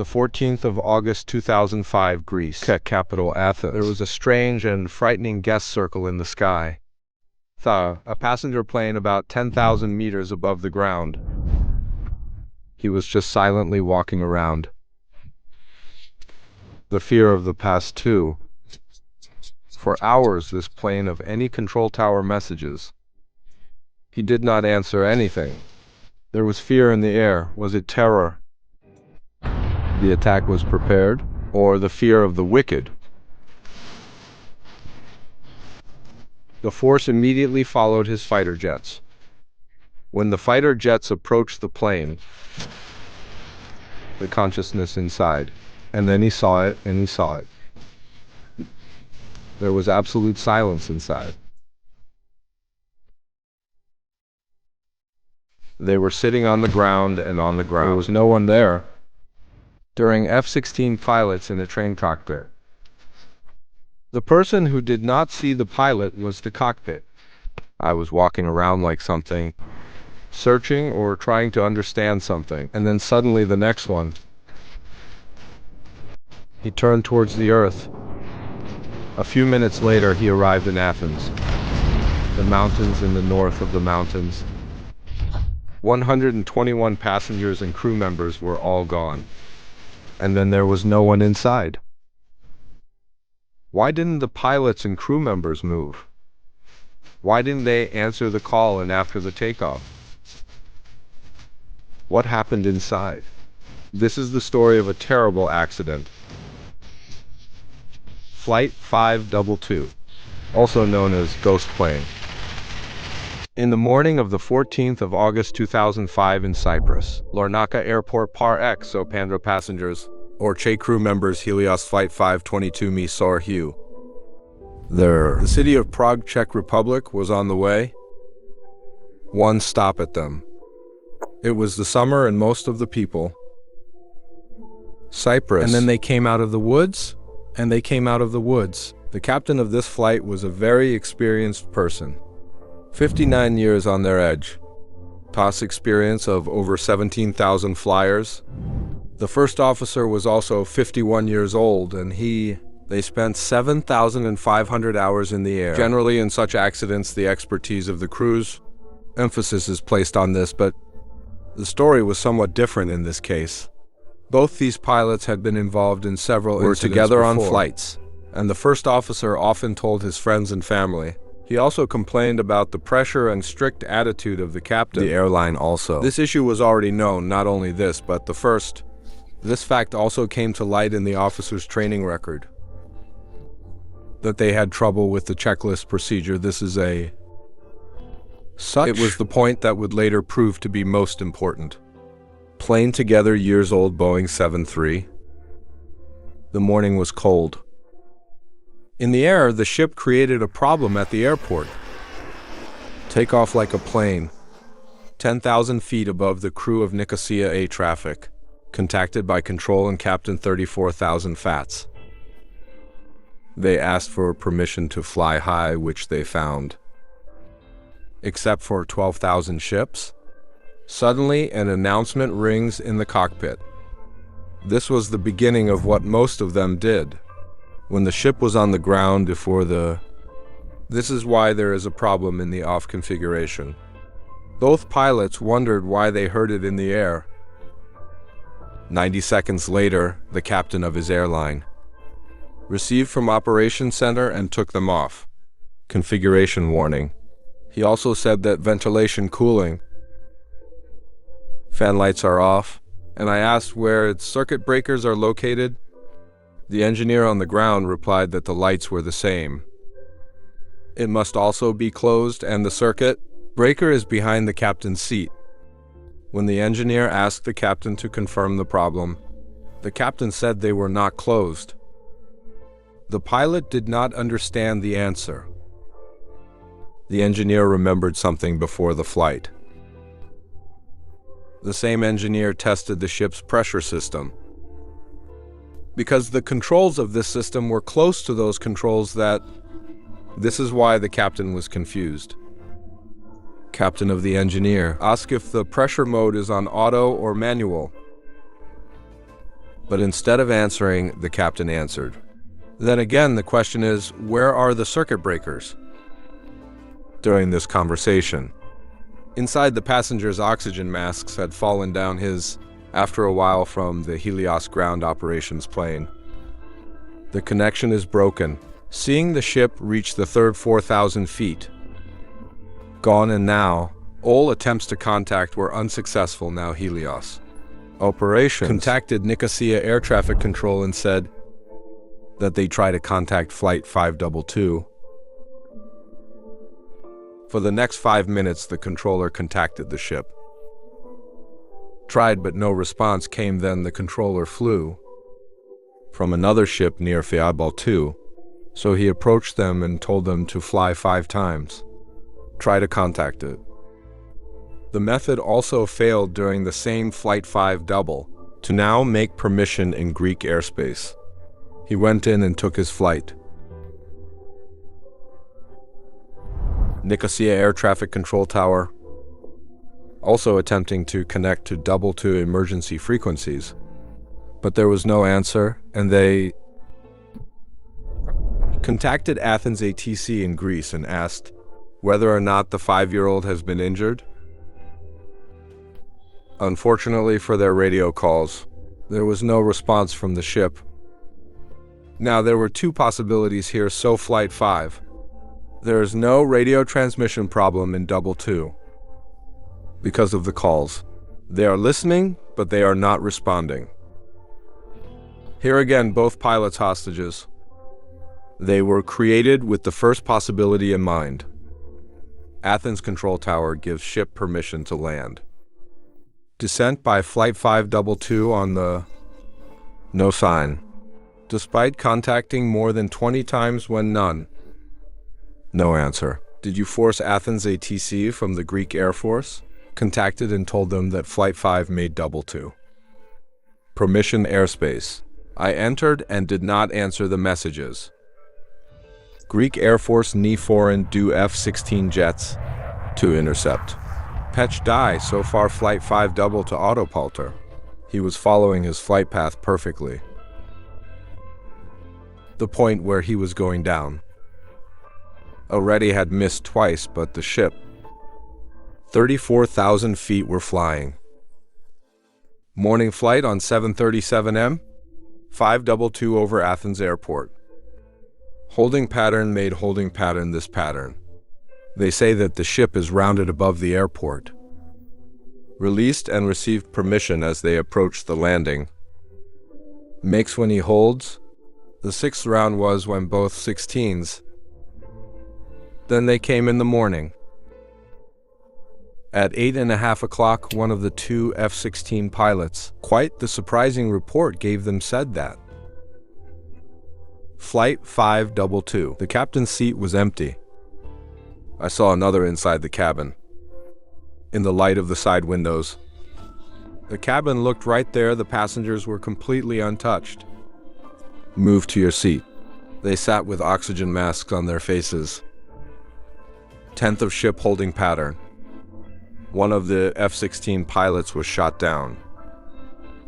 The 14th of August 2005, Greece, capital Athens. There was a strange and frightening guest circle in the sky. A passenger plane about 10,000 meters above the ground. He was just silently walking around. The fear of the past too. For hours this plane of any control tower messages. He did not answer anything. There was fear in the air. Was it terror? The attack was prepared, or the fear of the wicked? The force immediately followed his fighter jets. When the fighter jets approached the plane, the consciousness inside, and then he saw it, and he saw it. There was absolute silence inside. They were sitting on the ground and on the ground. There was no one there. During F-16 pilots in a train cockpit. The person who did not see the pilot was the cockpit. I was walking around like something, searching or trying to understand something, and then suddenly the next one. He turned towards the earth. A few minutes later, he arrived in Athens, the mountains in the north of the mountains. 121 passengers and crew members were all gone. And then there was no one inside. Why didn't the pilots and crew members move? Why didn't they answer the call and after the takeoff? What happened inside? This is the story of a terrible accident. Flight 522, also known as Ghost Plane. In the morning of the 14th of August 2005 in Cyprus, Larnaca Airport Par X Opandra passengers, or Che crew members Helios Flight 522 Me Sor Hugh. The city of Prague, Czech Republic was on the way. One stop at them. It was the summer and most of the people. Cyprus. And then they came out of the woods, and they came out of the woods. The captain of this flight was a very experienced person. 59 years on their edge. Past experience of over 17,000 flyers. The first officer was also 51 years old, and they spent 7,500 hours in the air. Generally, in such accidents, the expertise of the crews, emphasis is placed on this, but the story was somewhat different in this case. Both these pilots had been involved in several incidents together on flights, and the first officer often told his friends and family. He also complained about the pressure and strict attitude of the captain. The airline also. This issue was already known, not only this, but this fact also came to light in the officer's training record. That they had trouble with the checklist procedure. It was the point that would later prove to be most important. Plane together, years old Boeing 737. The morning was cold. In the air, the ship created a problem at the airport. Take off like a plane, 10,000 feet above the crew of Nicosia A traffic, contacted by control and captain 34,000 FATs. They asked for permission to fly high, which they found. Except for 12,000 ships. Suddenly, an announcement rings in the cockpit. This was the beginning of what most of them did. When the ship was on the ground This is why there is a problem in the off configuration. Both pilots wondered why they heard it in the air. 90 seconds later, the captain of his airline received from Operations Center and took them off. Configuration warning. He also said that ventilation cooling. Fan lights are off, and I asked where its circuit breakers are located. The engineer on the ground replied that the lights were the same. It must also be closed, and the circuit breaker is behind the captain's seat. When the engineer asked the captain to confirm the problem, the captain said they were not closed. The pilot did not understand the answer. The engineer remembered something before the flight. The same engineer tested the ship's pressure system. Because the controls of this system were close to those controls this is why the captain was confused. Captain of the engineer, ask if the pressure mode is on auto or manual. But instead of answering, the captain answered. Then again, the question is, where are the circuit breakers? During this conversation, inside the passenger's oxygen masks had fallen down after a while from the Helios ground operations plane. The connection is broken. Seeing the ship reach the third 4,000 feet. Gone and now, all attempts to contact were unsuccessful now Helios. Operations contacted Nicosia Air Traffic Control and said that they try to contact Flight 522. For the next 5 minutes, the controller contacted the ship. Tried but no response came. Then the controller flew from another ship near Fiabal 2, so he approached them and told them to fly 5 times. Try to contact it. The method also failed during the same Flight 5 double to now make permission in Greek airspace. He went in and took his flight. Nicosia Air Traffic Control Tower, also attempting to connect to double 2 emergency frequencies. But there was no answer, and they contacted Athens ATC in Greece and asked whether or not the 5-year-old has been injured. Unfortunately for their radio calls, there was no response from the ship. Now, there were 2 possibilities here, so Flight 5. There is no radio transmission problem in double 2 because of the calls. They are listening, but they are not responding. Here again, both pilots hostages. They were created with the first possibility in mind. Athens Control Tower gives ship permission to land. Descent by Flight 522 on the no sign. Despite contacting more than 20 times when none. No answer. Did you force Athens ATC from the Greek Air Force? Contacted and told them that Flight 5 made double 2. Permission airspace. I entered and did not answer the messages. Greek Air Force Ni foreign do F-16 jets to intercept. Pech die, so far Flight 5 double to autopilot. He was following his flight path perfectly. The point where he was going down. Already had missed twice, but the ship. 34,000 feet were flying. Morning flight on 7:37 m. 522 over Athens Airport. Holding pattern made holding pattern this pattern. They say that the ship is rounded above the airport. Released and received permission as they approached the landing. Makes when he holds. The 6th round was when both 16s. Then they came in the morning. At 8:30 o'clock, one of the 2 F-16 pilots, quite the surprising report gave them, said that Flight 522, the captain's seat was empty. I saw another inside the cabin, in the light of the side windows. The cabin looked right there. The passengers were completely untouched. Move to your seat. They sat with oxygen masks on their faces. 10th of ship holding pattern. One of the F-16 pilots was shot down.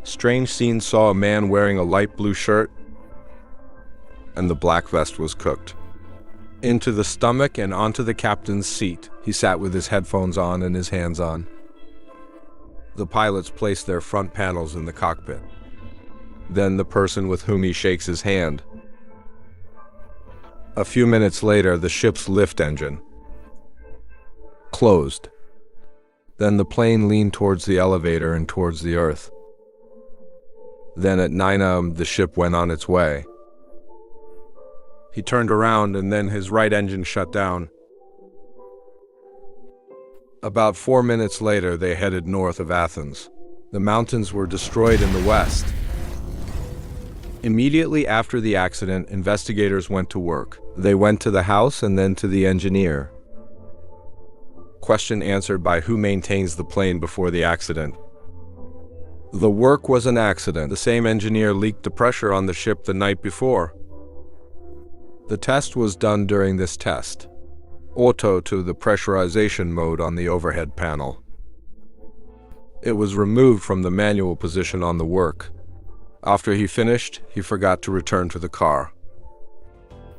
Strange scene, saw a man wearing a light blue shirt, and the black vest was cooked. Into the stomach and onto the captain's seat. He sat with his headphones on and his hands on. The pilots placed their front panels in the cockpit. Then the person with whom he shakes his hand. A few minutes later, the ship's lift engine closed. Then the plane leaned towards the elevator and towards the earth. Then at 9 a.m. the ship went on its way. He turned around and then his right engine shut down. About 4 minutes later, they headed north of Athens. The mountains were destroyed in the west. Immediately after the accident, investigators went to work. They went to the house and then to the engineer. Question answered by who maintains the plane before the accident. The work was an accident. The same engineer leaked the pressure on the ship the night before. The test was done during this test. Auto to the pressurization mode on the overhead panel. It was removed from the manual position on the work. After he finished, he forgot to return to the car.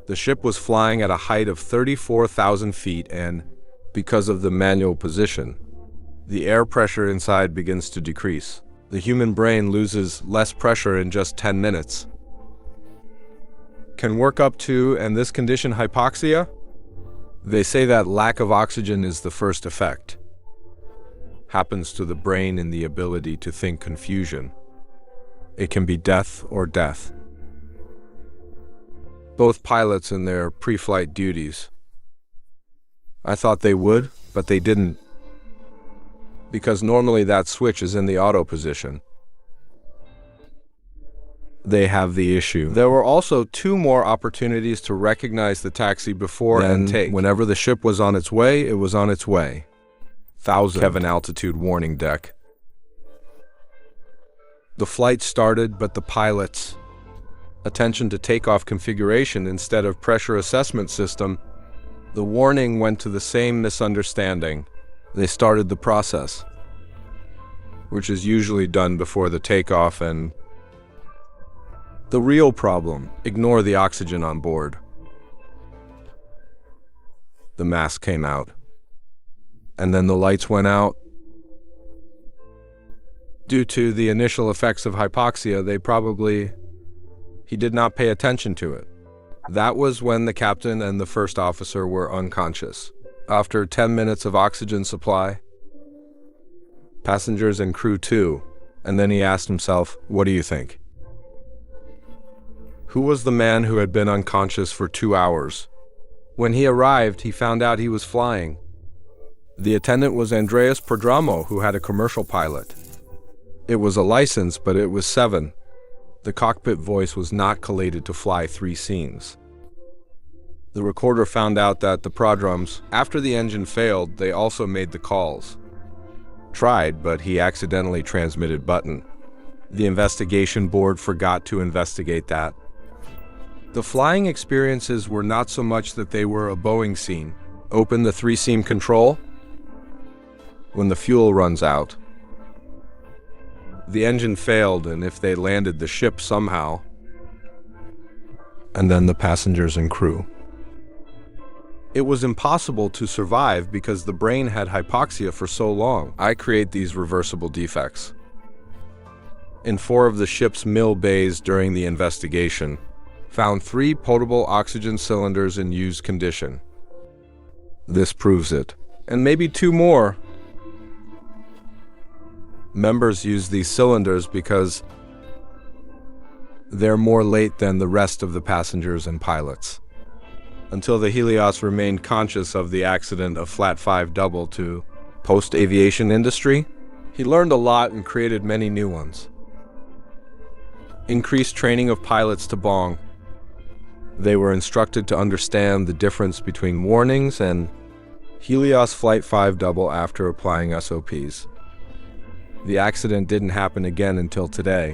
The ship was flying at a height of 34,000 feet and, because of the manual position, the air pressure inside begins to decrease. The human brain loses less pressure in just 10 minutes. Can work up to, and this condition, hypoxia? They say that lack of oxygen is the first effect. Happens to the brain in the ability to think confusion. It can be death or death. Both pilots in their pre-flight duties. I thought they would, but they didn't. Because normally that switch is in the auto position. They have the issue. There were also 2 more opportunities to recognize the taxi before and take. Whenever the ship was on its way, it was on its way. 1,000 Kelvin altitude warning deck. The flight started, but the pilots' attention to takeoff configuration instead of pressure assessment system, the warning went to the same misunderstanding. They started the process, which is usually done before the takeoff, and the real problem, ignore the oxygen on board. The mask came out, and then the lights went out. Due to the initial effects of hypoxia, he did not pay attention to it. That was when the captain and the first officer were unconscious. After 10 minutes of oxygen supply, passengers and crew too, and then he asked himself, what do you think? Who was the man who had been unconscious for 2 hours? When he arrived, he found out he was flying. The attendant was Andreas Perdramo, who had a commercial pilot. It was a license, but it was 7. The cockpit voice was not collated to fly 3 scenes. The recorder found out that the prodromes, after the engine failed, they also made the calls. Tried, but he accidentally transmitted button. The investigation board forgot to investigate that. The flying experiences were not so much that they were a Boeing scene. Open the 3-seam control. When the fuel runs out, the engine failed, and if they landed the ship somehow, and then the passengers and crew. It was impossible to survive because the brain had hypoxia for so long. I create these reversible defects. In 4 of the ship's mill bays during the investigation, found 3 potable oxygen cylinders in used condition. This proves it. And maybe 2 more. Members use these cylinders because they're more late than the rest of the passengers and pilots. Until the Helios remained conscious of the accident of Flat 5 Double to post-aviation industry, he learned a lot and created many new ones. Increased training of pilots to Bong. They were instructed to understand the difference between warnings and Helios Flight 5 Double after applying SOPs. The accident didn't happen again until today.